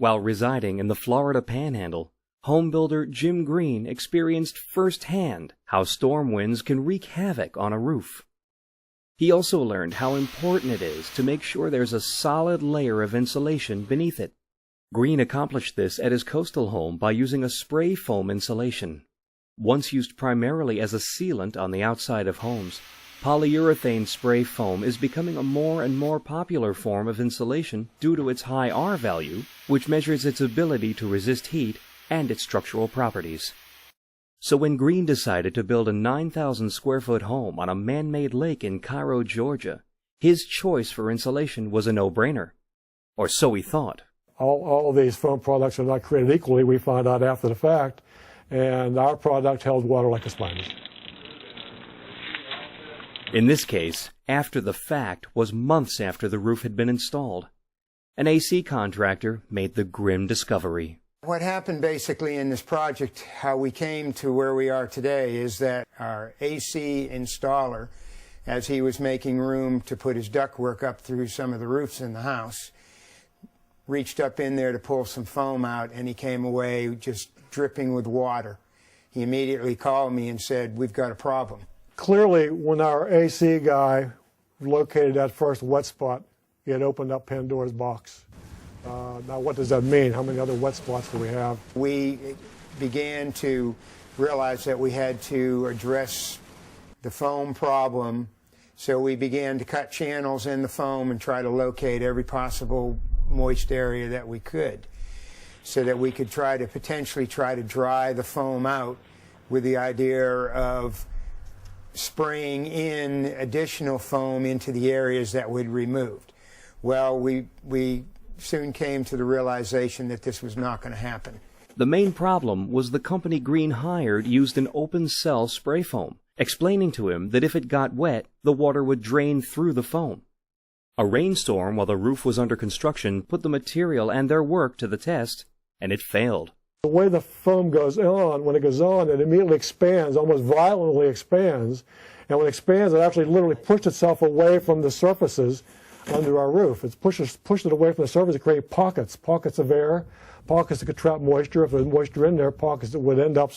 While residing in the Florida Panhandle, homebuilder Jim Green experienced firsthand how storm winds can wreak havoc on a roof. He also learned how important it is to make sure there's a solid layer of insulation beneath it. Green accomplished this at his coastal home by using a spray foam insulation. Once used primarily as a sealant on the outside of homes, polyurethane spray foam is becoming a more and more popular form of insulation due to its high R value, which measures its ability to resist heat and its structural properties. So when Green decided to build a 9,000 square foot home on a man-made lake in Cairo, Georgia, his choice for insulation was a no-brainer. Or so he thought. All of these foam products are not created equally, we find out after the fact, and our product held water like a sponge. In this case, after the fact was months after the roof had been installed. An AC contractor made the grim discovery. What happened basically in this project, how we came to where we are today, is that our AC installer, as he was making room to put his ductwork up through some of the roofs in the house, reached up in there to pull some foam out, and he came away just dripping with water. He immediately called me and said, "We've got a problem." Clearly, when our AC guy located that first wet spot, he had opened up Pandora's box. Now, what does that mean? How many other wet spots do we have? We began to realize that we had to address the foam problem, so we began to cut channels in the foam and try to locate every possible moist area that we could, so that we could potentially try to dry the foam out with the idea of spraying in additional foam into the areas that we'd removed. Well, we soon came to the realization that this was not going to happen. The main problem was the company Green hired used an open-cell spray foam, explaining to him that if it got wet, the water would drain through the foam. A rainstorm while the roof was under construction put the material and their work to the test, and it failed. The way the foam goes on, when it goes on, it immediately expands, almost violently expands. And when it expands, it actually literally pushed itself away from the surfaces under our roof. It's pushed it away from the surface to create pockets of air, pockets that could trap moisture. If there's moisture in there, pockets that would end up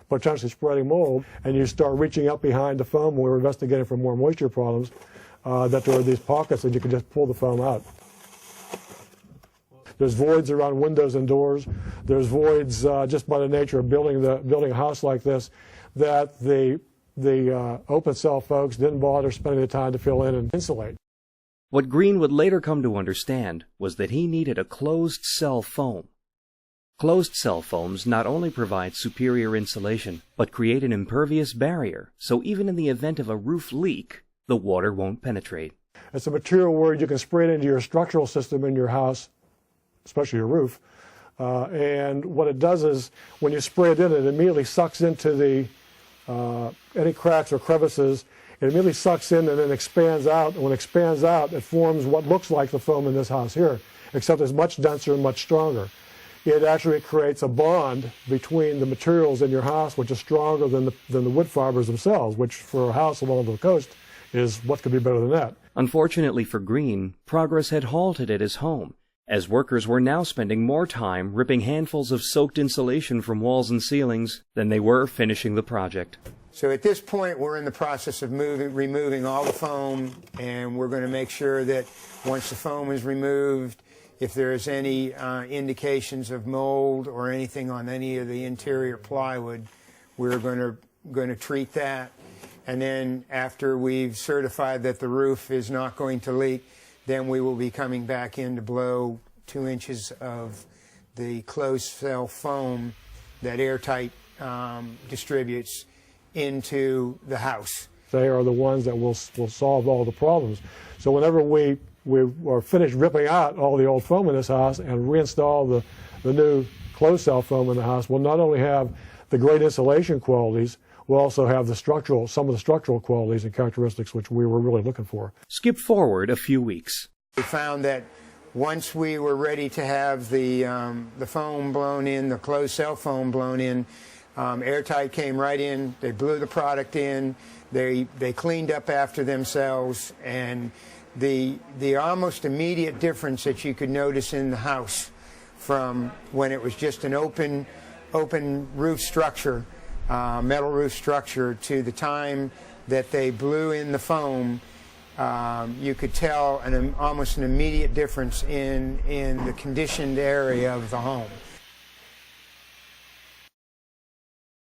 potentially spreading mold. And you start reaching up behind the foam when we were investigating for more moisture problems, that there are these pockets and you can just pull the foam out. There's voids around windows and doors. There's voids just by the nature of building a house like this that the open cell folks didn't bother spending the time to fill in and insulate. What Green would later come to understand was that he needed a closed-cell foam. Closed-cell foams not only provide superior insulation, but create an impervious barrier, so even in the event of a roof leak, the water won't penetrate. It's a material where you can spray it into your structural system in your house, especially your roof, and what it does is when you spray it in, it immediately sucks into any cracks or crevices. It immediately sucks in and then expands out. And when it expands out, it forms what looks like the foam in this house here, except it's much denser and much stronger. It actually creates a bond between the materials in your house, which is stronger than the wood fibers themselves, which for a house along the coast is what could be better than that. Unfortunately for Green, progress had halted at his home, as workers were now spending more time ripping handfuls of soaked insulation from walls and ceilings than they were finishing the project. So at this point, we're in the process of removing all the foam, and we're going to make sure that once the foam is removed, if there's any indications of mold or anything on any of the interior plywood, we're going to treat that. And then after we've certified that the roof is not going to leak, then we will be coming back in to blow 2 inches of the closed-cell foam that Airtight distributes into the house. They are the ones that will solve all the problems. So whenever we are finished ripping out all the old foam in this house and reinstall the new closed-cell foam in the house, we'll not only have the great insulation qualities, we'll also have some of the structural qualities and characteristics which we were really looking for. Skip forward a few weeks. We found that once we were ready to have the foam blown in, the closed-cell foam blown in, Airtight came right in, they blew the product in, they cleaned up after themselves, and the almost immediate difference that you could notice in the house from when it was just an open roof structure, metal roof structure, to the time that they blew in the foam. You could tell almost an immediate difference in the conditioned area of the home.